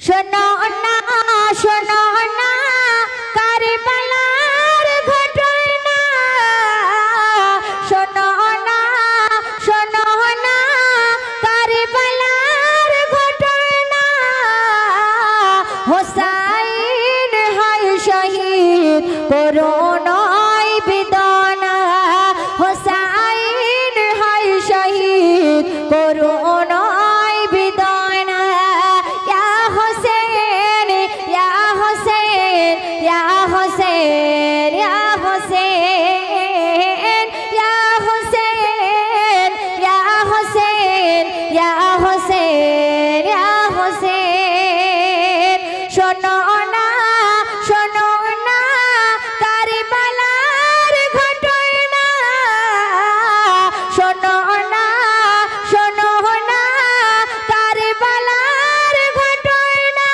শোনো না শোনো না কারবালার ঘটনা, শোনো না শোনো না কারবালার ঘটনা। হোসাইন হয় শহীদ করুণায় বেদনা, হোসাইন হয় শহীদ করুণায় বেদনা। ইয়া হোসেন ইয়া হোসেন ইয়া হোসেন ইয়া হোসেন ইয়া হোসেন ইয়া হোসেন ইয়া হোসেন ইয়া হোসেন। শোনো না শোনো না কারবালার ঘটনা, শোনো না শোনো না কারবালার ঘটনা।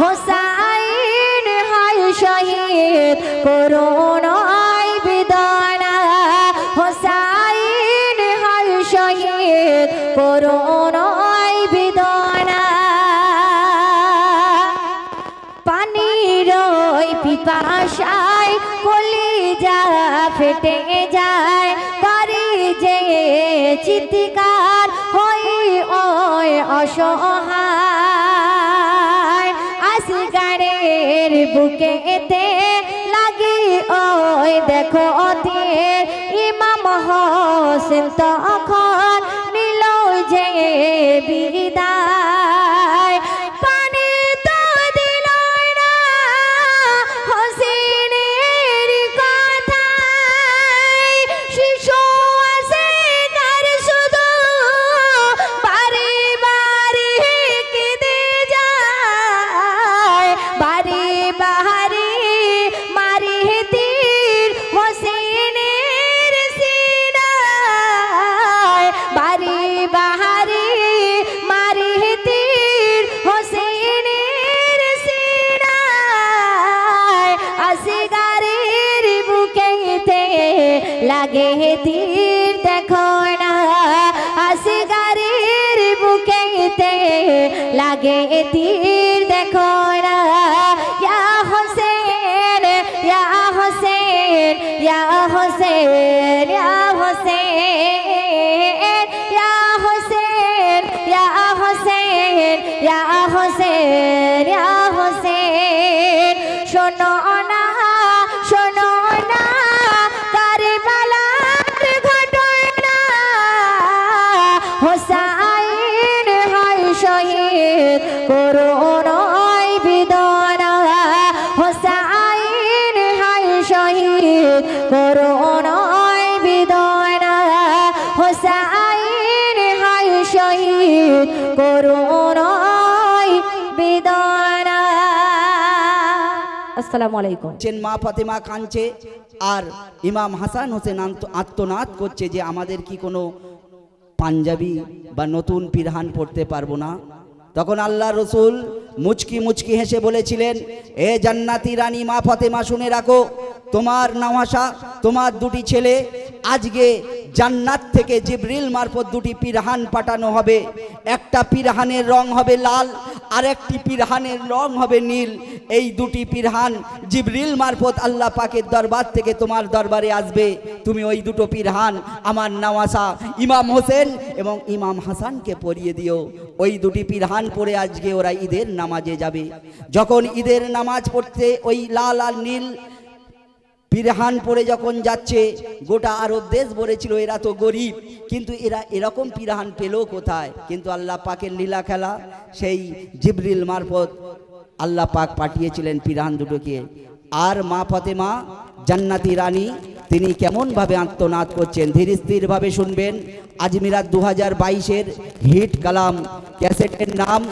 হোসাইন হয় শহীদ করুণায় বেদনা, হোসাইন হয় শহীদ করুণায় বেদনা। পানির ওই পিপাসায় কলিজা ফেটে যায়, করে যে চিৎকার হই ওই অসহায়। আসগারের বুকেতে লাগি ওই দেখো তীর, ইমাম হোসেন তখন নিল যে বিদায়। পানি তো দিল না হোসেনের কথায়, শিশু আছে তার শুধু বাড়ি বাড়ি কেঁদে যায়, বাড়ি বাড়ি মারি তীর হোসেনের সিনায়, বাড়ি বাড়ি মারি তীর হোসেনের সিনায়। আসগারের বুকেতে লাগে তীর দেখো না, আসগারের বুকেতে লাগে তীর দেখো না। ইয়া হোসেন ইয়া হোসেন ইয়া হোসেন ইয়া হোসেন ইয়া হোসেন ইয়া হোসেন ইয়া হোসেন ইয়া হোসেন। শোনো না শোনো না কারবালার ঘটনা, হোসাইন হয় শহীদ করুণায় বেদনা, হোসাইন হয় শহীদ করুণায় বেদনা, হোসাইন হয় শহীদ করুণায় বেদনা। আসসালামু আলাইকুম। মা ফাতেমা কাঁদছে আর ইমাম হাসান হোসেন আত্মনাদ করছে যে আমাদের কি কোনো পাঞ্জাবি বা নতুন পিরহান পড়তে পারবো না? তখন আল্লাহ রসুল মুচকি মুচকি হেসে বলেছিলেন, এ জান্নাতি রানী মা ফাতেমা শুনে রাখো, তোমার নওয়াসা তোমার দুটি ছেলে আজকে জান্নাত থেকে জিবরিল মারফত দুটি পিরহান পাঠানো হবে। একটা পিরহানের রং হবে লাল আর একটি পিরহানের রং হবে নীল। এই দুটি পিরহান জিবরিল মারফত আল্লাহ পাকের দরবার থেকে তোমার দরবারে আসবে। তুমি ওই দুটো পিরহান আমার নওয়াসা ইমাম হোসেন এবং ইমাম হাসানকে পরিয়ে দিও। ওই দুটি পিরহান পরে আজকে ওরা ঈদের নামাজে যাবে। যখন ঈদের নামাজ পড়তে ওই লাল আর নীল পিরহান পরে যখন যাচ্ছে, গোটা আরব দেশ বলেছিল এরা তো গরিব, কিন্তু এরা এরকম পিরহান পেল কোথায়? কিন্তু আল্লাহ পাকের লীলা খেলা, সেই জিবরিল মারফত আল্লাহ পাক পাঠিয়েছিলেন পিরহান দুটোকে। আর মা ফাতেমা জান্নাতি রানী তিনি কেমনভাবে আত্মনাদ করছেন ধীর স্থিরভাবে শুনবেন। আজমিরাত 2022-এর হিট কালাম ক্যাসেটের নাম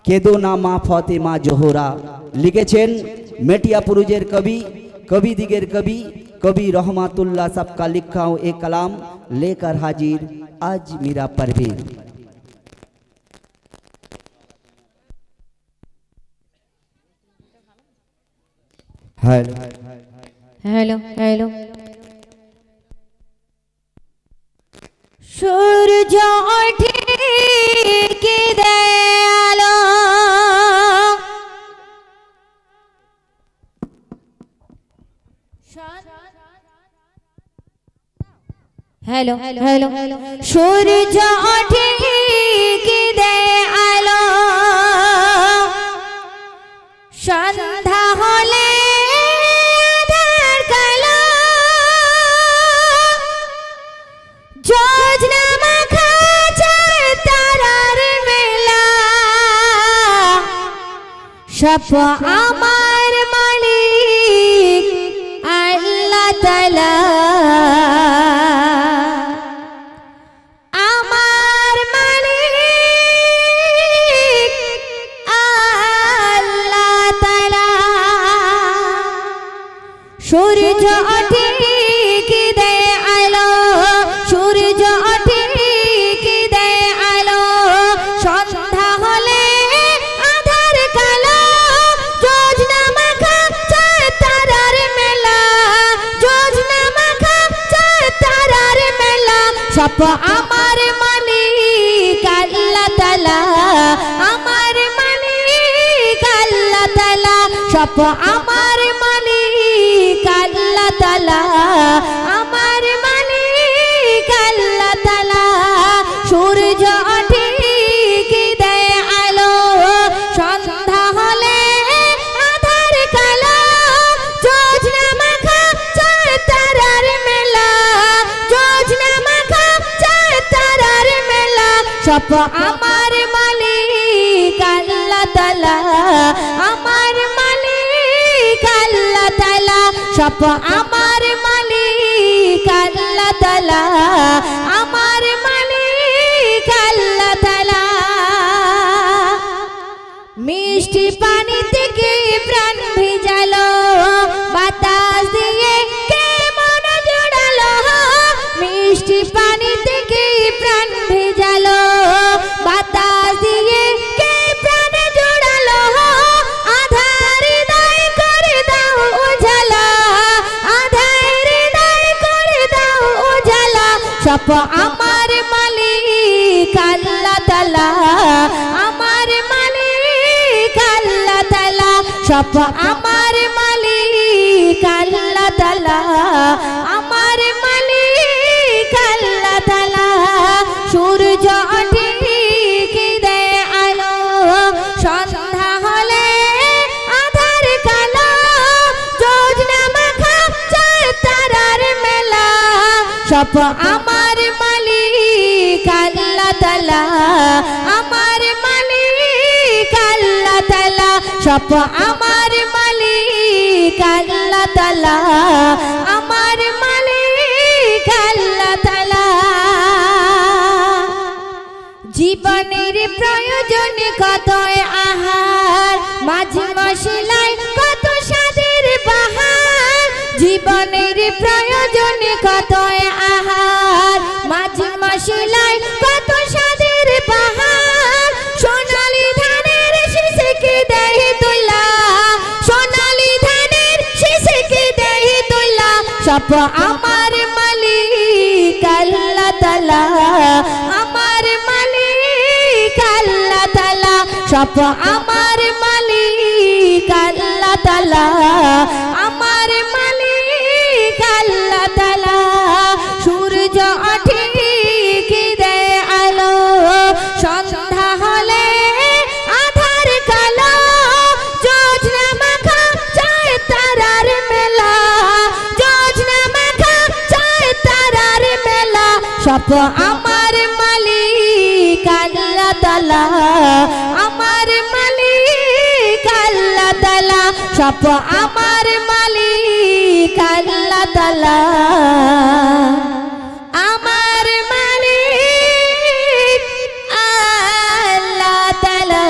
কেদো না মা ফাতেমা জোহরা, লিখেছেন মেটিয়াপুরুজের কবি, कवि दिगेर कवि कवि रहमातुल्लाह सबका लिखा हूँ एक कलाम लेकर हाजिर आज मेरा परवीन। हेलो हेलो हेलो সূর্য ওঠে কি দেয় আলো हेलो हेलो सूरज ओठे की दे आलो सन्ध्या होले आधार कालो जोजना माखा चार तारार मेला सप आमार मालिक अल्लाह ताला सूरज ओठे की दे आलो सूरज ओठे की दे आलो सन्ध्या होले आधार कालो जोजना माखा चार तारार मेला जोजना माखा चार तारार मेला सप आमार मालिक अल्लाह ताला आमार मालिक अल्लाह ताला सप आमार मालिक अल्लाह ताला आमार मालिक अल्लाह ताला सूरज ओठे की दे आलो सन्ध्या होले आधार कालो जोजना माखा चार तारार मेला जोजना माखा चार तारार मेला सप आमार मालिक अल्लाह ताला आमार मालिक अल्लाह ताला सप आमार मालिक अल्लाह ताला आमार मालिक अल्लाह ताला मिष्टि पानी থেকে প্রাণ ভিজালো বাতাস দিয়ে কে মন জোড়ালো মিষ্টি পানি থেকে প্রাণ ভিজালো বাতাস দিয়ে কে প্রাণ জোড়ালো আধার হৃদয় করে দাও উজালা আধার হৃদয় করে দাও উজালা সপ আমার মালিক আল্লাহ তাআলা আমার মালিক আল্লাহ তাআলা সপ আমার মালিক আল্লাহ তাআলা আমার মালিক আল্লাহ তাআলা সূরজ ওঠে কি দে আলো সন্ধ্যা হলে আধার কালো যোজনা মাখা চার তারার মেলা সপ আমার মালিক আল্লাহ তাআলা আমার মালিক আল্লাহ তাআলা সপ আমার মালিক আল্লাহ তাআলা আমার মালিক আল্লাহ তাআলা জীবনের প্রয়োজন কত আহার মাঝে মশলাই কত স্বাদের বাহার জীবনের প্রয়োজন কত আহার মাঝে মশলাই কত স্বাদের বাহার সোনালী ধানের শিশিকে দেয় তোলা সোনালী ধানের শিশিকে দেয় তোলা সপ আমার মালিক আল্লাহ তাআলা আমার মালিক আল্লাহ তাআলা সপ আমার মালিক আল্লাহ তাআলা আমার মালিক আল্লাহ তাআলা সূরজ ওঠে কি দে আলো সন্ধ্যা হলে আধার কালো যোজনা মাখা চার তারার মেলা যোজনা মাখা চার তারার মেলা সপ আমার মালিক আল্লাহ তাআলা আমার মালিক আল্লাহ তাআলা সপ আমার মালিক আল্লাহ তাআলা আমার মালিক আল্লাহ তাআলা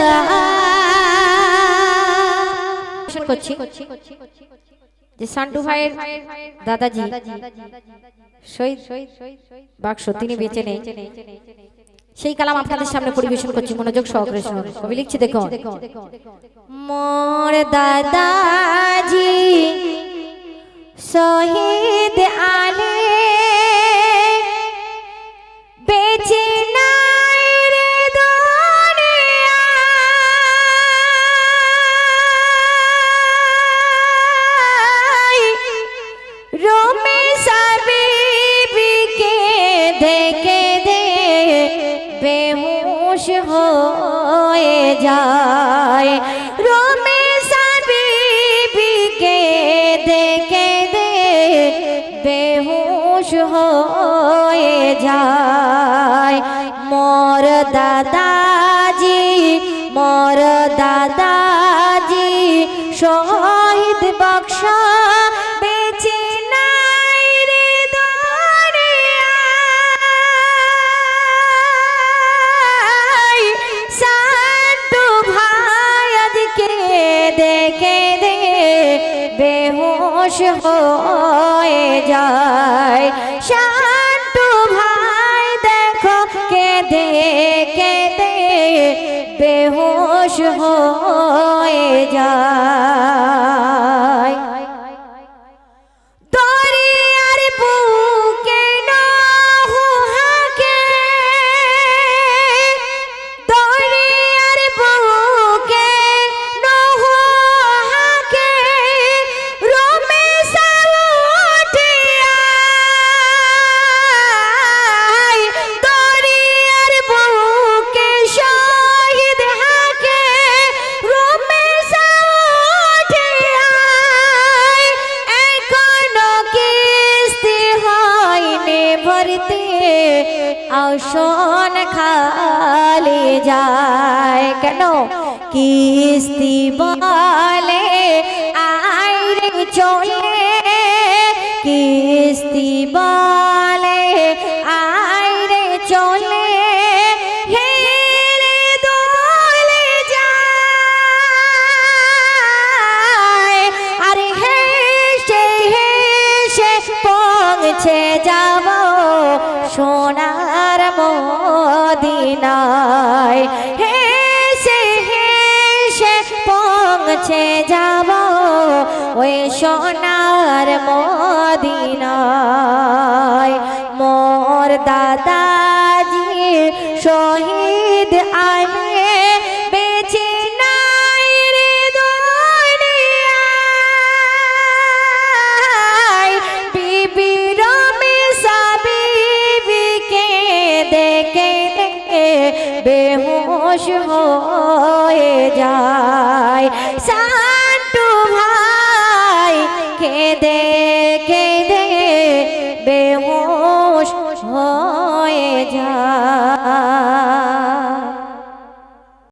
করছি যে সান্টু ভাইয়ের দাদাজি শহীদ বাক্স তিনি বেঁচে নেই সেই কালাম আপনাদের সামনে পরিবেশন করছি মনোযোগ সহকারে শুনুন কবি লিখছে দেখো মোর দাদাজি শহীদ আলে বেঁচে নাই রে দুনিয়ায় রোমে সাবিবিকে যায় রমেশা বিবিকে দেখে দে বেহুশ হয়ে যায় মোর দাদাজি শহীদ বক্সা বেঁচে নাই রে দুনিয়ায় সান্টু ভাই আজকে দেখে দে বেহুশ হয়ে যায় সান্টু ভাই দেখো কেঁদে কেঁদে বেহুশ হয়ে যায় দরিয়ার বুকে নহু হাকে দরিয়ার বুকে নহু হাকে রমেশা উঠে আয় দরিয়ার বুকে শহীদ হাকে রমেশা উঠে আয় এখনো কিস্তি হয়নি ভরতে আসন খালি যায় কেন কিস্তি বলে আইরে চলে কিস্তি বলে আইরে চলে হেরে দোলে যায় আর হেসে হেসে পৌঁছে যাব সোনার মদিনায় হেসে হেসে পৌঁছে যাব ওই সোনার মদিনায় মোর দাদাজি শহীদ আলে বেঁচে নাই রে দুনিয়ায় বিবি রমেশা বিবিকে দেখে বেহুশ হয়ে যায়